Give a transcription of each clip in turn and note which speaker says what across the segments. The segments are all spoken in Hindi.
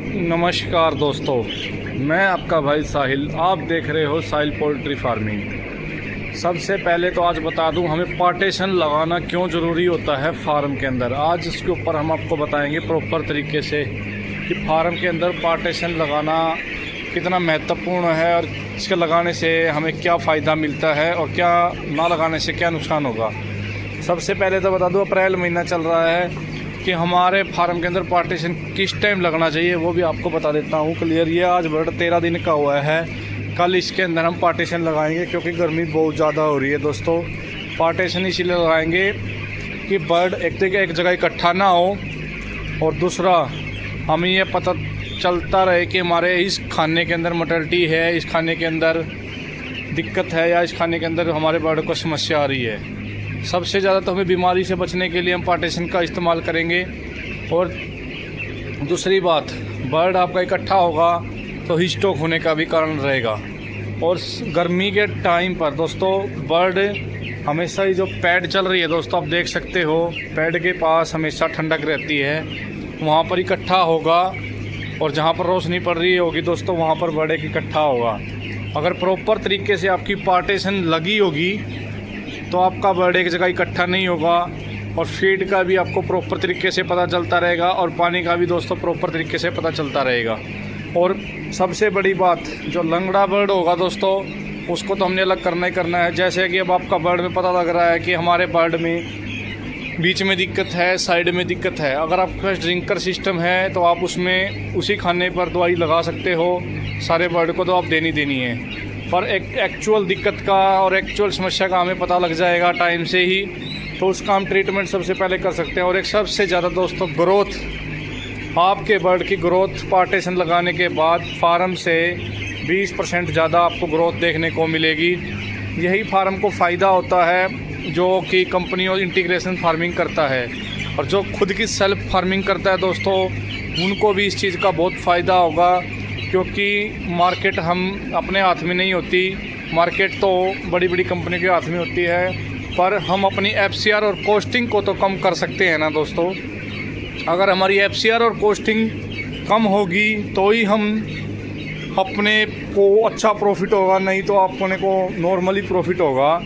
Speaker 1: नमस्कार दोस्तों, मैं आपका भाई साहिल। आप देख रहे हो साहिल पोल्ट्री फार्मिंग। सबसे पहले तो आज बता दूं हमें पार्टीशन लगाना क्यों ज़रूरी होता है फार्म के अंदर। आज इसके ऊपर हम आपको बताएंगे प्रॉपर तरीके से कि फार्म के अंदर पार्टीशन लगाना कितना महत्वपूर्ण है और इसके लगाने से हमें क्या फ़ायदा मिलता है और क्या ना लगाने से क्या नुकसान होगा। सबसे पहले तो बता दूं अप्रैल महीना चल रहा है कि हमारे फार्म के अंदर पार्टीशन किस टाइम लगना चाहिए वो भी आपको बता देता हूँ क्लियर। ये आज बर्ड 13 दिन का हुआ है, कल इसके अंदर हम पार्टीशन लगाएंगे क्योंकि गर्मी बहुत ज़्यादा हो रही है दोस्तों। पार्टीशन इसीलिए लगाएंगे कि बर्ड एक जगह इकट्ठा ना हो और दूसरा हमें ये पता चलता रहे कि हमारे इस खाने के अंदर मोर्टेलिटी है, इस खाने के अंदर दिक्कत है या इस खाने के अंदर हमारे बर्ड को समस्या आ रही है। सबसे ज़्यादा तो हमें बीमारी से बचने के लिए हम पार्टीशन का इस्तेमाल करेंगे। और दूसरी बात, बर्ड आपका इकट्ठा होगा तो हीट स्ट्रोक होने का भी कारण रहेगा। और गर्मी के टाइम पर दोस्तों बर्ड हमेशा ही जो पैड चल रही है दोस्तों, आप देख सकते हो पैड के पास हमेशा ठंडक रहती है, वहाँ पर इकट्ठा होगा। और जहाँ पर रोशनी पड़ रही होगी दोस्तों वहाँ पर बर्ड एक इकट्ठा होगा। अगर प्रॉपर तरीके से आपकी पार्टीशन लगी होगी तो आपका बर्ड एक जगह इकट्ठा नहीं होगा और फीड का भी आपको प्रॉपर तरीके से पता चलता रहेगा और पानी का भी दोस्तों प्रॉपर तरीके से पता चलता रहेगा। और सबसे बड़ी बात, जो लंगड़ा बर्ड होगा दोस्तों उसको तो हमने अलग करना ही करना है। जैसे कि अब आपका बर्ड में पता लग रहा है कि हमारे बर्ड में बीच में दिक्कत है, साइड में दिक्कत है। अगर आपके पास ड्रिंकर सिस्टम है तो आप उसमें उसी खाने पर दवाई लगा सकते हो, सारे बर्ड को तो आप देनी है। पर एक एक्चुअल दिक्कत का और एक्चुअल समस्या का हमें पता लग जाएगा टाइम से ही, तो उसका हम ट्रीटमेंट सबसे पहले कर सकते हैं। और एक सबसे ज़्यादा दोस्तों ग्रोथ, आपके बर्ड की ग्रोथ पार्टीशन लगाने के बाद फार्म से 20% ज़्यादा आपको ग्रोथ देखने को मिलेगी। यही फार्म को फ़ायदा होता है जो कि कंपनी और इंटीग्रेशन फार्मिंग करता है। और जो खुद की सेल्फ फार्मिंग करता है दोस्तों उनको भी इस चीज़ का बहुत फ़ायदा होगा, क्योंकि मार्केट हम अपने हाथ में नहीं होती, मार्केट तो बड़ी बड़ी कंपनी के हाथ में होती है। पर हम अपनी FCR और कॉस्टिंग को तो कम कर सकते हैं ना दोस्तों। अगर हमारी FCR और कॉस्टिंग कम होगी तो ही हम अपने को अच्छा प्रॉफिट होगा, नहीं तो अपने को नॉर्मली प्रॉफिट होगा।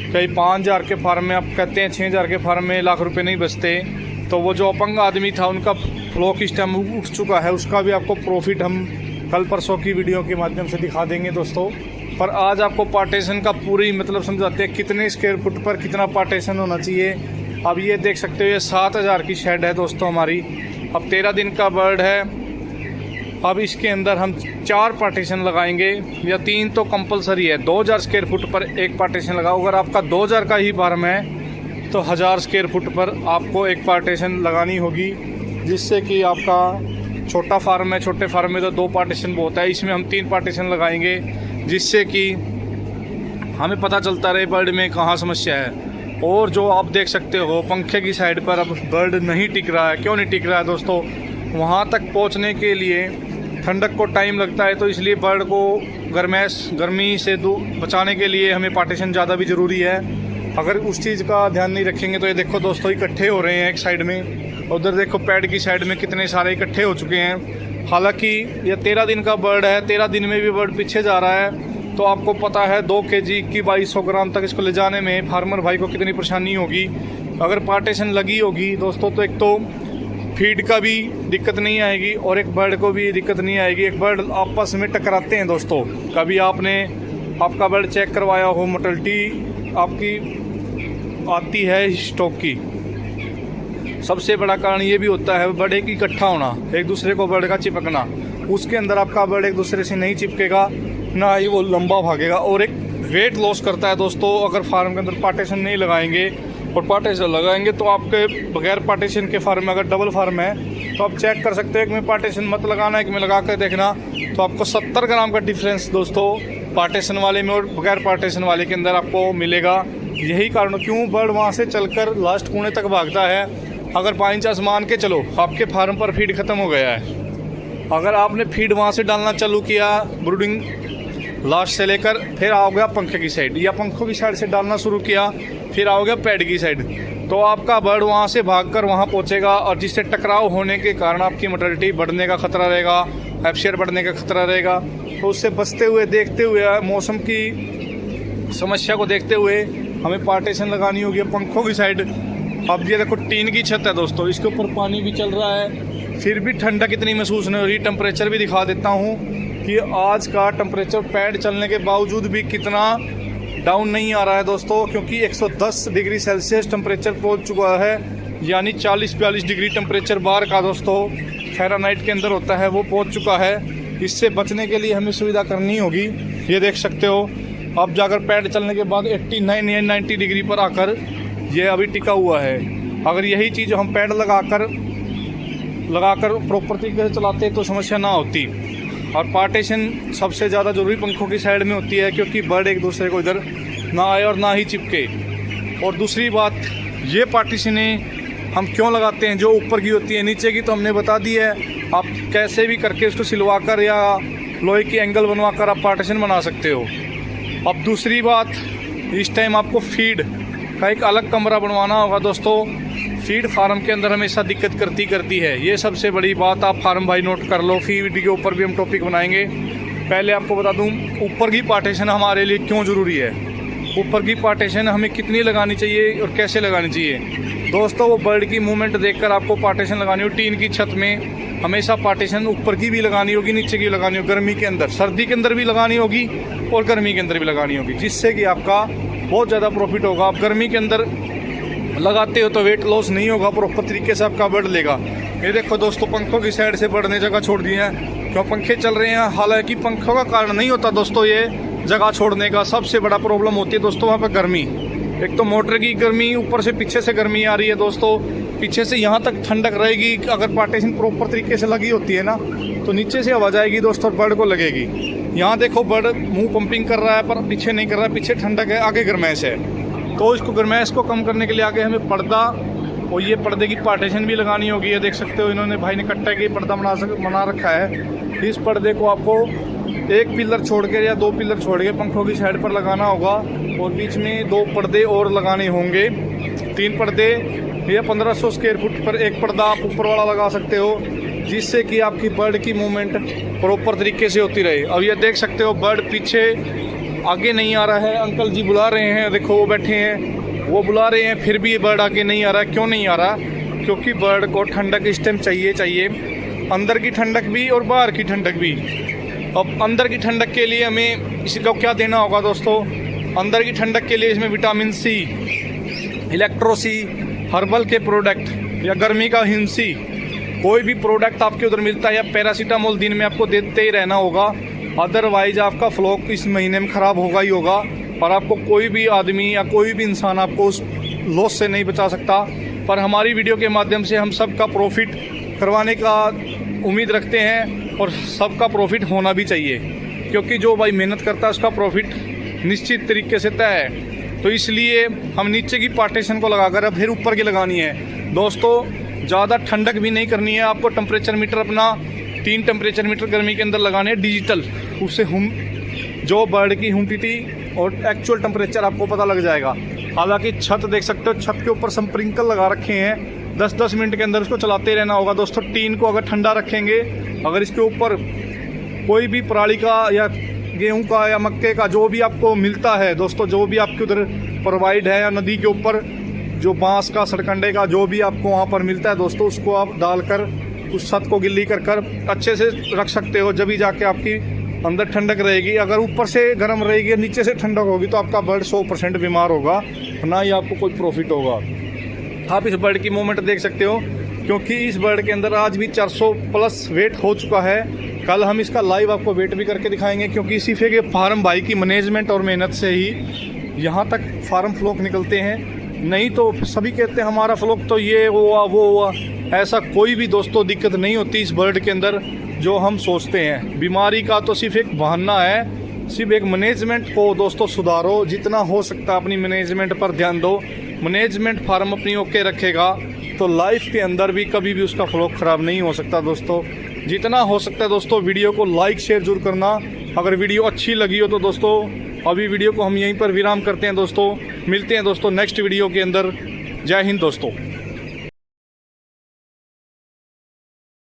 Speaker 1: कहीं 5,000 के फार्म में आप कहते हैं 6,000 के फार्म में लाख रुपए नहीं बचते, तो वो जो अपंग आदमी था उनका फ्लो किस टाइम उठ चुका है उसका भी आपको प्रॉफिट हम कल परसों की वीडियो के माध्यम से दिखा देंगे दोस्तों। पर आज आपको पार्टीशन का पूरी मतलब समझाते हैं कितने स्क्वायर फुट पर कितना पार्टीशन होना चाहिए। अब ये देख सकते हो ये 7,000 की शेड है दोस्तों हमारी। अब 13 दिन का बर्ड है। अब इसके अंदर हम 4 पार्टीशन लगाएंगे या 3 तो कंपलसरी है। 2,000 स्क्वायर फुट पर एक पार्टीशन लगाओ। अगर आपका 2,000 का ही फार्म है तो 1,000 स्क्वायर फुट पर आपको एक पार्टीशन लगानी होगी, जिससे कि आपका छोटा फार्म है, छोटे फार्म में तो 2 पार्टीशन बहुत है, इसमें हम 3 पार्टीशन लगाएंगे, जिससे कि हमें पता चलता रहे बर्ड में कहाँ समस्या है। और जो आप देख सकते हो पंखे की साइड पर अब बर्ड नहीं टिक रहा है। क्यों नहीं टिक रहा है दोस्तों? वहाँ तक पहुँचने के लिए ठंडक को टाइम लगता है, तो इसलिए बर्ड को गर्मी से बचाने के लिए हमें पार्टीशन ज़्यादा भी ज़रूरी है। अगर उस चीज़ का ध्यान नहीं रखेंगे तो ये देखो दोस्तों इकट्ठे हो रहे हैं एक साइड में, उधर देखो पैड की साइड में कितने सारे इकट्ठे हो चुके हैं। हालांकि ये 13 दिन का बर्ड है, 13 दिन में भी बर्ड पीछे जा रहा है। तो आपको पता है 2 kg की 2200 ग्राम तक इसको ले जाने में फार्मर भाई को कितनी परेशानी होगी। अगर पार्टीशन लगी होगी दोस्तों तो एक तो फीड का भी दिक्कत नहीं आएगी और एक बर्ड को भी दिक्कत नहीं आएगी। एक बर्ड आपस में टकराते हैं दोस्तों। कभी आपका बर्ड चेक करवाया हो, मोर्टेलिटी आपकी आती है स्टॉक की। सबसे बड़ा कारण ये भी होता है बर्ड एक इकट्ठा होना, एक दूसरे को बर्ड का चिपकना। उसके अंदर आपका बर्ड एक दूसरे से नहीं चिपकेगा, ना ही वो लंबा भागेगा और एक वेट लॉस करता है दोस्तों। अगर फार्म के अंदर पार्टीशन नहीं लगाएंगे और पार्टीशन लगाएंगे तो आपके बगैर पार्टीशन के फार्म में, अगर डबल फार्म है तो आप चेक कर सकते हैं एक में पार्टीशन मत लगाना, एक में लगा कर देखना, तो आपको 70 ग्राम का डिफरेंस दोस्तों पार्टीशन वाले में और बगैर पार्टीशन वाले के अंदर आपको मिलेगा। यही कारण क्यों बर्ड वहाँ से चलकर लास्ट कोने तक भागता है। अगर 5 मान के चलो आपके फार्म पर फीड ख़त्म हो गया है, अगर आपने फीड वहाँ से डालना चालू किया ब्रूडिंग लास्ट से लेकर फिर आओ गया पंखे की साइड, या पंखों की साइड से डालना शुरू किया, फिर आओ गया पैड की साइड, तो आपका बर्ड वहाँ से भागकर वहाँ पहुँचेगा और जिससे टकराव होने के कारण आपकी मोर्टेलिटी बढ़ने का खतरा रहेगा, एफसीआर बढ़ने का खतरा रहेगा। तो उससे बचते हुए, देखते हुए, मौसम की समस्या को देखते हुए हमें पार्टीशन लगानी होगी पंखों की साइड। अब ये देखो टीन की छत है दोस्तों, इसके ऊपर पानी भी चल रहा है, फिर भी ठंडक इतनी महसूस नहीं हो रही। टेम्परेचर भी दिखा देता हूँ कि आज का टेम्परेचर पैड चलने के बावजूद भी कितना डाउन नहीं आ रहा है दोस्तों, क्योंकि 110 डिग्री सेल्सियस टेम्परेचर पहुंच चुका है, यानी 40-42 डिग्री टेम्परेचर बाहर का दोस्तों फ़ारेनहाइट के अंदर होता है, वो पहुंच चुका है। इससे बचने के लिए हमें सुविधा करनी होगी। ये देख सकते हो, अब जाकर पैड चलने के बाद 89 या 90 डिग्री पर आकर ये अभी टिका हुआ है। अगर यही चीज़ हम पैड लगाकर प्रॉपर तरीके से चलाते तो समस्या ना होती। और पार्टीशन सबसे ज़्यादा ज़रूरी पंखों की साइड में होती है, क्योंकि बर्ड एक दूसरे को इधर ना आए और ना ही चिपके। और दूसरी बात, ये पार्टीशनें हम क्यों लगाते हैं, जो ऊपर की होती है, नीचे की तो हमने बता दी है। आप कैसे भी करके उसको सिलवा कर या लोहे की एंगल बनवा कर आप पार्टीशन बना सकते हो। अब दूसरी बात, इस टाइम आपको फीड का एक अलग कमरा बनवाना होगा दोस्तों। फीड फार्म के अंदर हमेशा दिक्कत करती है, ये सबसे बड़ी बात आप फार्म भाई नोट कर लो। फीड के ऊपर भी हम टॉपिक बनाएंगे। पहले आपको बता दूं ऊपर की पार्टीशन हमारे लिए क्यों ज़रूरी है, ऊपर की पार्टीशन हमें कितनी लगानी चाहिए और कैसे लगानी चाहिए। दोस्तों वो बर्ड की मूवमेंट देखकर आपको पार्टीशन लगानी हो। टीन की छत में हमेशा पार्टीशन ऊपर की भी लगानी होगी, नीचे की भी लगानी होगी, गर्मी के अंदर, सर्दी के अंदर भी लगानी होगी और गर्मी के अंदर भी लगानी होगी, जिससे कि आपका बहुत ज़्यादा प्रॉफिट होगा। आप गर्मी के अंदर लगाते हो तो वेट लॉस नहीं होगा, प्रॉपर तरीके से आपका बर्ड लेगा। ये देखो दोस्तों, पंखों की साइड से बर्ड ने जगह छोड़ दी है, क्यों पंखे चल रहे हैं। हालांकि पंखों का कारण नहीं होता दोस्तों ये जगह छोड़ने का, सबसे बड़ा प्रॉब्लम होती है दोस्तों वहाँ पर गर्मी। एक तो मोटर की गर्मी, ऊपर से पीछे से गर्मी आ रही है दोस्तों, पीछे से यहाँ तक ठंडक रहेगी। अगर पार्टीशन प्रॉपर तरीके से लगी होती है ना, तो नीचे से हवा जाएगी दोस्तों, बर्ड को लगेगी। यहाँ देखो बर्ड मुंह पंपिंग कर रहा है पर पीछे नहीं कर रहा है, पीछे ठंडक है, आगे गर्मैश है। तो इसको गर्मैश को कम करने के लिए आगे हमें पर्दा और ये पर्दे की पार्टीशन भी लगानी होगी। ये देख सकते हो, इन्होंने भाई ने कट्टा की पर्दा बना रखा है। इस पर्दे को आपको एक पिलर छोड़ के या 2 पिलर छोड़ के पंखों की साइड पर लगाना होगा, और बीच में 2 पर्दे और लगाने होंगे। 3 पर्दे या 1500 स्क्वायर फुट पर एक पर्दा आप ऊपर वाला लगा सकते हो, जिससे कि आपकी बर्ड की मूवमेंट प्रॉपर तरीके से होती रहे। अब ये देख सकते हो बर्ड पीछे आगे नहीं आ रहा है, अंकल जी बुला रहे हैं, देखो वो बैठे हैं, वो बुला रहे हैं, फिर भी ये बर्ड आगे नहीं आ रहा है। क्यों नहीं आ रहा? क्योंकि बर्ड को ठंडक इस टाइम चाहिए, अंदर की ठंडक भी और बाहर की ठंडक भी। अब अंदर की ठंडक के लिए हमें इसको क्या देना होगा दोस्तों, अंदर की ठंडक के लिए इसमें विटामिन सी, इलेक्ट्रो सी, हर्बल के प्रोडक्ट या गर्मी का हिंसी, कोई भी प्रोडक्ट आपके उधर मिलता है, या पैरासीटामोल दिन में आपको देते ही रहना होगा। अदरवाइज आपका फ्लॉक इस महीने में ख़राब होगा ही होगा, और आपको कोई भी आदमी या कोई भी इंसान आपको उस लॉस से नहीं बचा सकता। पर हमारी वीडियो के माध्यम से हम सबका प्रॉफिट करवाने का उम्मीद रखते हैं, और सबका प्रॉफिट होना भी चाहिए, क्योंकि जो भाई मेहनत करता है उसका प्रॉफिट निश्चित तरीके से तय है। तो इसलिए हम नीचे की पार्टीशन को लगाकर अब फिर ऊपर की लगानी है दोस्तों। ज़्यादा ठंडक भी नहीं करनी है आपको। टेम्परेचर मीटर अपना 3 टेम्परेचर मीटर गर्मी के अंदर लगाने हैं डिजिटल, उससे जो बर्ड की ह्यूमिडिटी और एक्चुअल टेम्परेचर आपको पता लग जाएगा। हालांकि छत देख सकते हो, छत के ऊपर स्प्रिंकल लगा रखे हैं, 10-10 मिनट के अंदर इसको चलाते रहना होगा दोस्तों। टीन को अगर ठंडा रखेंगे, अगर इसके ऊपर कोई भी पराली का या गेहूं का या मक्के का जो भी आपको मिलता है दोस्तों, जो भी आपके उधर प्रोवाइड है, या नदी के ऊपर जो बांस का, सड़कंडे का जो भी आपको वहाँ पर मिलता है दोस्तों, उसको आप डालकर उस छत को गिल्ली कर अच्छे से रख सकते हो। जब भी जाके आपकी अंदर ठंडक रहेगी। अगर ऊपर से गर्म रहेगी, नीचे से ठंडक होगी, तो आपका बर्ड 100% बीमार होगा, ना ही आपको कोई प्रॉफिट होगा। आप इस बर्ड की मूवमेंट देख सकते हो, क्योंकि इस बर्ड के अंदर आज भी 400 प्लस वेट हो चुका है। कल हम इसका लाइव आपको वेट भी करके दिखाएंगे, क्योंकि सिर्फ के फार्म भाई की मैनेजमेंट और मेहनत से ही यहाँ तक फार्म फ्लॉक निकलते हैं। नहीं तो सभी कहते हैं हमारा फ्लॉक तो ये हुआ वो हुआ, ऐसा कोई भी दोस्तों दिक्कत नहीं होती इस बर्ड के अंदर जो हम सोचते हैं। बीमारी का तो सिर्फ एक बहाना है, सिर्फ एक मैनेजमेंट को दोस्तों सुधारो, जितना हो सकता है अपनी मैनेजमेंट पर ध्यान दो। मैनेजमेंट फार्म अपनी ओके रखेगा तो लाइफ के अंदर भी कभी भी उसका फ्लॉक ख़राब नहीं हो सकता दोस्तों। जितना हो सकता है दोस्तों वीडियो को लाइक शेयर जरूर करना, अगर वीडियो अच्छी लगी हो तो दोस्तों अभी वीडियो को हम यहीं पर विराम करते हैं दोस्तों। मिलते हैं दोस्तों नेक्स्ट वीडियो के अंदर। जय हिंद दोस्तों।